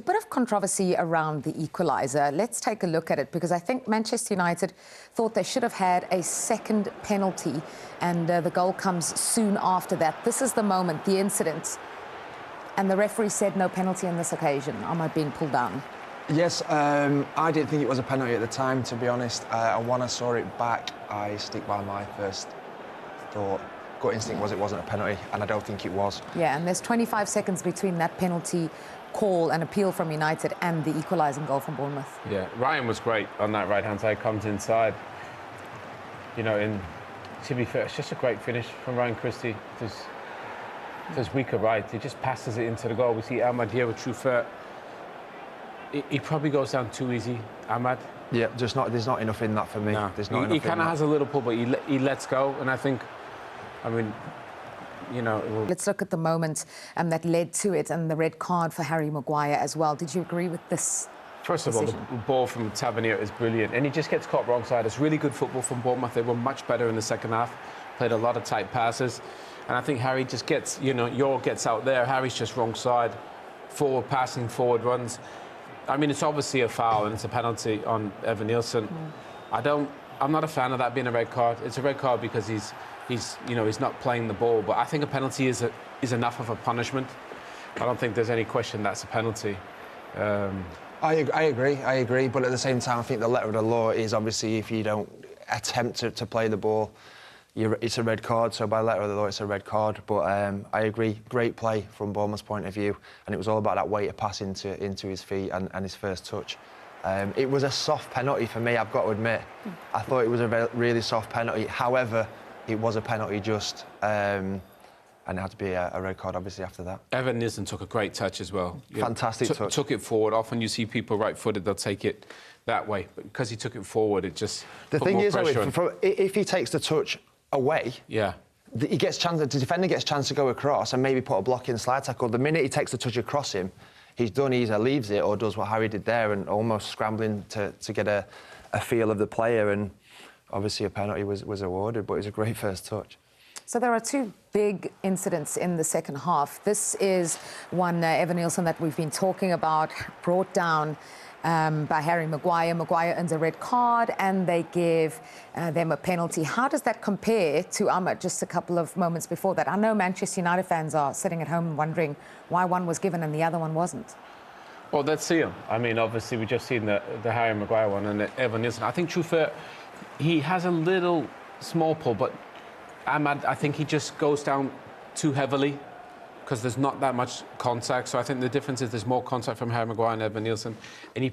A bit of controversy around the equaliser. Let's take a look at it, because I think Manchester United thought they should have had a second penalty, and the goal comes soon after that. This is the moment, the incident, and the referee said no penalty on this occasion. Ahmad being pulled down. Yes, I didn't think it was a penalty at the time, to be honest. And when I saw it back, I stick by my first thought. Gut instinct was it wasn't a penalty, and I don't think it was. Yeah, and there's 25 seconds between that penalty call and appeal from United and the equalising goal from Bournemouth. Yeah, Ryan was great on that right-hand side, comes inside. You know, and to be fair, it's just a great finish from Ryan Christie. There's weaker right, he just passes it into the goal. We see Ahmad here with Truffert. He probably goes down too easy, Ahmad. Yeah, there's not enough in that for me. No. There's not enough. He kind of has a little pull, but he lets go, and I think, I mean, you know... Let's look at the moment that led to it, and the red card for Harry Maguire as well. Did you agree with this First of all, the ball from Tavernier is brilliant, and he just gets caught wrong side. It's really good football from Bournemouth. They were much better in the second half, played a lot of tight passes, and I think Harry just gets, you know, Yor gets out there, Harry's just wrong side, forward passing, forward runs. I mean, it's obviously a foul, and it's a penalty on Evan Nielsen. I'm not a fan of that being a red card. It's a red card because he's not playing the ball, but I think a penalty is enough of a punishment. I don't think there's any question that's a penalty. I agree, but at the same time, I think the letter of the law is obviously if you don't attempt to play the ball, it's a red card. So by letter of the law, it's a red card. But I agree, great play from Bournemouth's point of view, and it was all about that weight of pass into his feet and his first touch. It was a soft penalty for me, I've got to admit. I thought it was a really soft penalty. However, it was a penalty just, and it had to be a red card, obviously, after that. Evan Nielsen took a great touch as well. Fantastic touch. Took it forward. Often you see people right-footed, they'll take it that way. But because he took it forward, it just put more pressure on. If he takes the touch away, yeah, the defender gets a chance to go across and maybe put a block in slide tackle. The minute he takes the touch across him, he's done. He either leaves it or does what Harry did there, and almost scrambling to get a feel of the player. And obviously a penalty was awarded, but it was a great first touch. So there are two big incidents in the second half. This is one, Evan Nielsen, that we've been talking about, brought down by Harry Maguire. Maguire earns a red card, and they give them a penalty. How does that compare to Ahmad just a couple of moments before that? I know Manchester United fans are sitting at home wondering why one was given and the other one wasn't. Well, let's see him. I mean, obviously, we've just seen the Harry Maguire one and the Evan Nielsen. I think Truffert, he has a little small pull, but Ahmad, I think he just goes down too heavily because there's not that much contact. So I think the difference is there's more contact from Harry Maguire and Evan Nielsen, and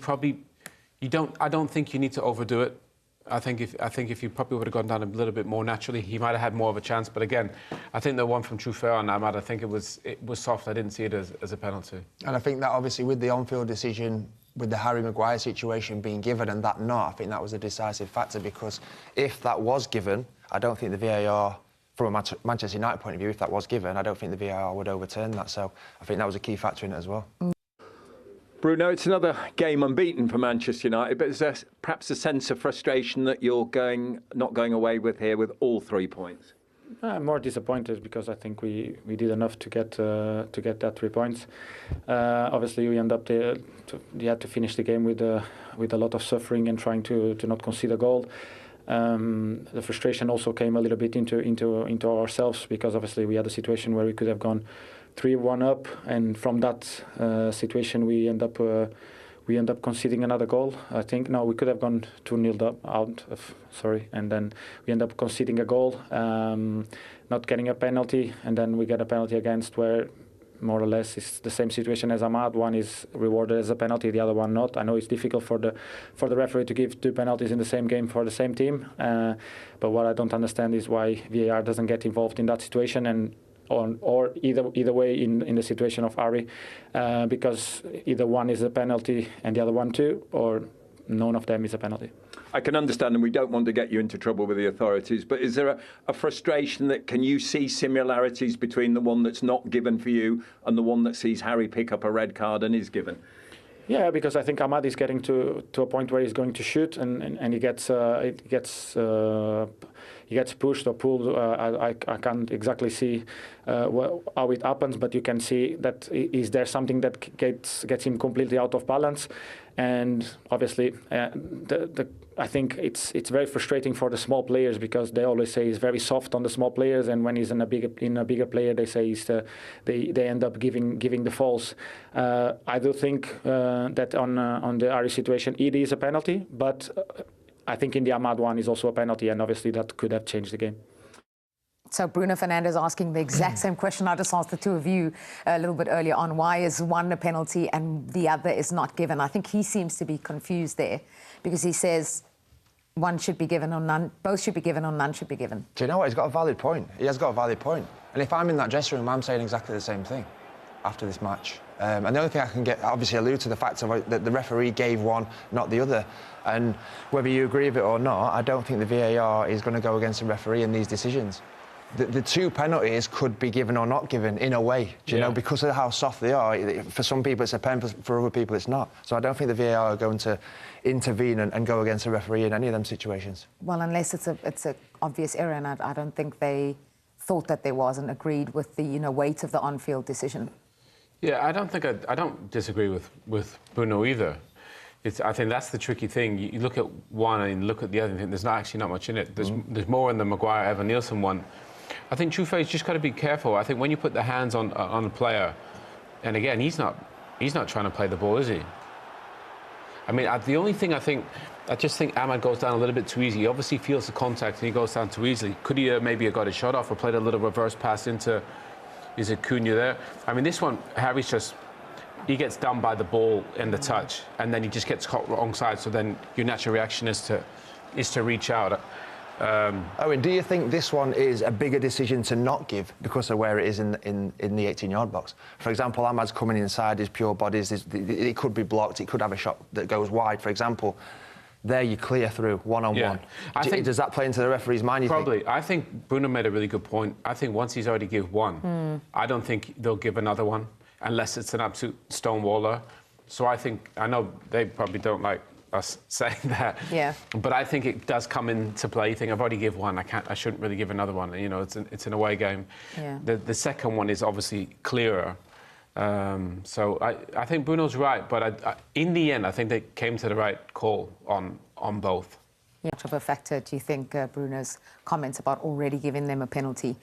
I don't think you need to overdo it. I think if you probably would have gone down a little bit more naturally, he might have had more of a chance. But again, I think the one from Truffert on Ahmad, I think it was soft. I didn't see it as a penalty. And I think that obviously with the on-field decision, with the Harry Maguire situation being given and that not, I think that was a decisive factor, because if that was given, I don't think the VAR, from a Manchester United point of view, if that was given, I don't think the VAR would overturn that. So I think that was a key factor in it as well. Bruno, it's another game unbeaten for Manchester United, but is there perhaps a sense of frustration that you're not going away with here with all 3 points? I'm more disappointed because I think we did enough to get that 3 points. Obviously, we end up you had to finish the game with a lot of suffering and trying to not concede a goal. The frustration also came a little bit into ourselves, because obviously we had a situation where we could have gone 3-1 up, and from that situation we end up conceding another goal. I think we could have gone 2-0 and then we end up conceding a goal, not getting a penalty, and then we get a penalty against, where more or less it's the same situation as Ahmad. One is rewarded as a penalty, the other one not. I know it's difficult for the referee to give 2 penalties in the same game for the same team, but what I don't understand is why VAR doesn't get involved in that situation, or either way in the situation of Ari, because either one is a penalty and the other one too, or none of them is a penalty. I can understand, and we don't want to get you into trouble with the authorities, but is there a frustration that, can you see similarities between the one that's not given for you and the one that sees Harry pick up a red card and is given? Yeah, because I think Ahmad is getting to a point where he's going to shoot, and he gets gets pushed or pulled. I can't exactly see how it happens, but you can see that is there something that gets him completely out of balance. And obviously, I think it's very frustrating for the small players, because they always say he's very soft on the small players, and when he's in a bigger player, they say they end up giving the falls. I do think that on the Ari situation, it is a penalty, but I think in the Ahmad one is also a penalty, and obviously that could have changed the game. So Bruno Fernandes asking the exact same question I just asked the two of you a little bit earlier on. Why is one a penalty and the other is not given? I think he seems to be confused there, because he says one should be given or none, both should be given or none should be given. Do you know what? He's got a valid point. He has got a valid point. And if I'm in that dressing room, I'm saying exactly the same thing after this match. And the only thing I can obviously allude to the fact that the referee gave one, not the other. And whether you agree with it or not, I don't think the VAR is going to go against the referee in these decisions. The two penalties could be given or not given in a way, do you know, because of how soft they are. For some people it's a pen, for other people it's not. So I don't think the VAR are going to intervene and go against the referee in any of them situations. Well, unless it's an obvious error, and I don't think they thought that there was and agreed with the weight of the on-field decision. Yeah, I don't disagree with Bruno either. I think that's the tricky thing. You look at one and look at the other, and think there's actually not much in it. There's more in the Maguire-Evan-Nielsen one. I think Trueface just got to be careful. I think when you put the hands on a player, and again, he's not trying to play the ball, is he? I mean, the only thing I just think Ahmad goes down a little bit too easy. He obviously feels the contact and he goes down too easily. Could he maybe have got a shot off or played a little reverse pass into, is it Cunha there? I mean, this one, Harry's he gets done by the ball and the touch, and then he just gets caught wrong side. So then your natural reaction is to reach out. Owen, do you think this one is a bigger decision to not give because of where it is in the 18-yard box? For example, Ahmad's coming inside his pure bodies. It could be blocked. It could have a shot that goes wide, for example. There you clear through one-on-one. Does that play into the referee's mind, probably. I think Bruno made a really good point. I think once he's already given one, I don't think they'll give another one unless it's an absolute stonewaller. So I know they probably don't like us saying that. Yeah. But I think it does come into play. You think I've already given one, I shouldn't really give another one. You know, it's an away game. Yeah. The second one is obviously clearer. So I think Bruno's right, but in the end, I think they came to the right call on both. Yeah. Much of a factor do you think Bruno's comments about already giving them a penalty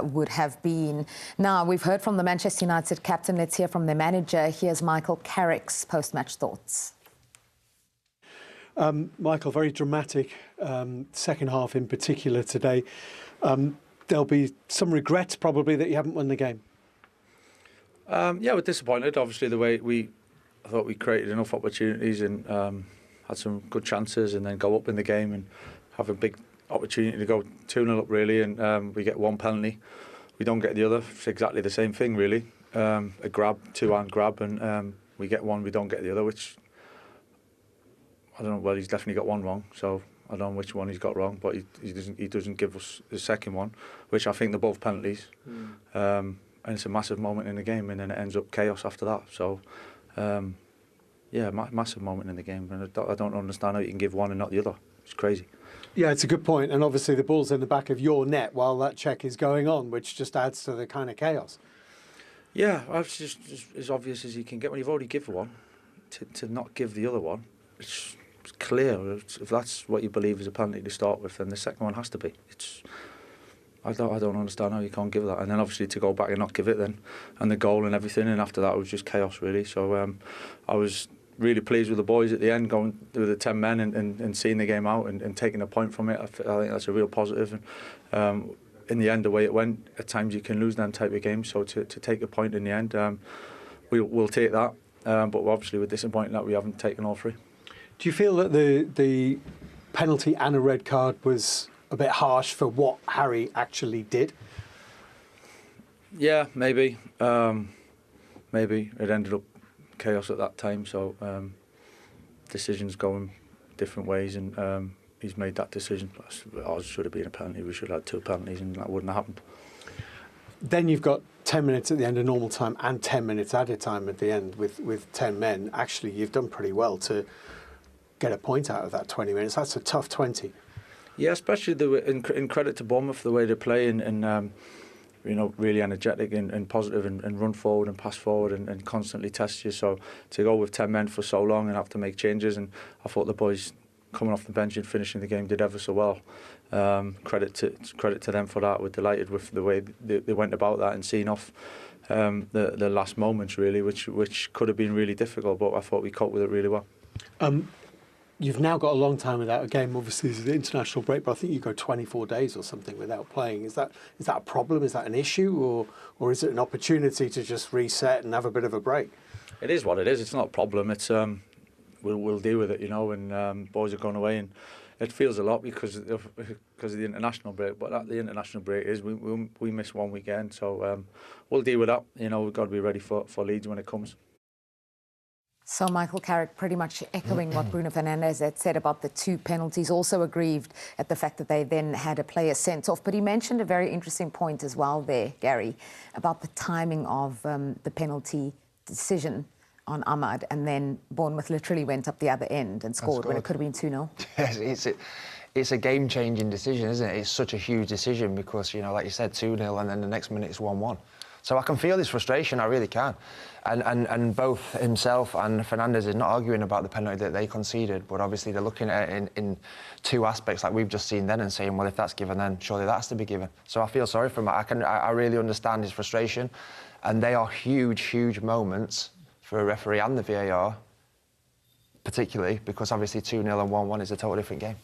would have been? Now, we've heard from the Manchester United captain. Let's hear from their manager. Here's Michael Carrick's post-match thoughts. Michael, very dramatic second half in particular today. There'll be some regrets probably that you haven't won the game. Yeah, we're disappointed. Obviously, the way I thought we created enough opportunities and had some good chances, and then go up in the game and have a big opportunity to go 2-0 up really, and we get one penalty. We don't get the other. It's exactly the same thing really. A grab, two-hand grab, and we get one. We don't get the other, which I don't know. Well, he's definitely got one wrong, so I don't know which one he's got wrong, but he doesn't give us the second one, which I think they're both penalties. And it's a massive moment in the game, and then it ends up chaos after that. So, yeah, massive moment in the game, and I don't understand how you can give one and not the other. It's crazy. Yeah, it's a good point, and obviously the ball's in the back of your net while that check is going on, which just adds to the kind of chaos. Yeah, it's just as obvious as you can get when you've already given one, to not give the other one. It's clear. If that's what you believe is a penalty to start with, then the second one has to be. I don't understand how you can't give that, and then obviously to go back and not give it then, and the goal and everything, and after that it was just chaos really. So I was really pleased with the boys at the end, going with the 10 men and seeing the game out and taking a point from it. I think that's a real positive. And in the end, the way it went, at times you can lose them type of games. So to take a point in the end, we'll take that. But obviously we're disappointed that we haven't taken all three. Do you feel that the penalty and a red card was a bit harsh for what Harry actually did? Yeah, maybe. Maybe it ended up chaos at that time, so decisions going different ways, and he's made that decision. Ours should have been a penalty. We should have had 2 penalties, and that wouldn't have happened. Then you've got 10 minutes at the end of normal time and 10 minutes added time at the end with 10 men. Actually, you've done pretty well to get a point out of that 20 minutes. That's a tough 20. Yeah, especially in credit to Bournemouth, the way they play and you know, really energetic and positive and run forward and pass forward and constantly test you. So to go with 10 men for so long and have to make changes, and I thought the boys coming off the bench and finishing the game did ever so well. Credit to them for that. We're delighted with the way they went about that and seeing off the last moments really, which could have been really difficult, but I thought we coped with it really well. You've now got a long time without a game. Obviously, there's the international break, but I think you go 24 days or something without playing. Is that a problem? Is that an issue, or is it an opportunity to just reset and have a bit of a break? It is what it is. It's not a problem. It's we'll deal with it, you know. And boys are going away, and it feels a lot because of the international break. But the international break is we miss one weekend, so we'll deal with that. You know, we've got to be ready for Leeds when it comes. So Michael Carrick pretty much echoing what Bruno Fernandes had said about the 2 penalties, also aggrieved at the fact that they then had a player sent off. But he mentioned a very interesting point as well there, Gary, about the timing of the penalty decision on Ahmad, and then Bournemouth literally went up the other end and scored when it could have been 2-0. Yes, it's a game-changing decision, isn't it? It's such a huge decision because, you know, like you said, 2-0 and then the next minute it's 1-1. So I can feel his frustration, I really can. And both himself and Fernandes is not arguing about the penalty that they conceded, but obviously they're looking at it in 2 aspects like we've just seen then and saying, well, if that's given, then surely that's to be given. So I feel sorry for him. I really understand his frustration, and they are huge, huge moments for a referee and the VAR, particularly because obviously 2-0 and 1-1 is a totally different game.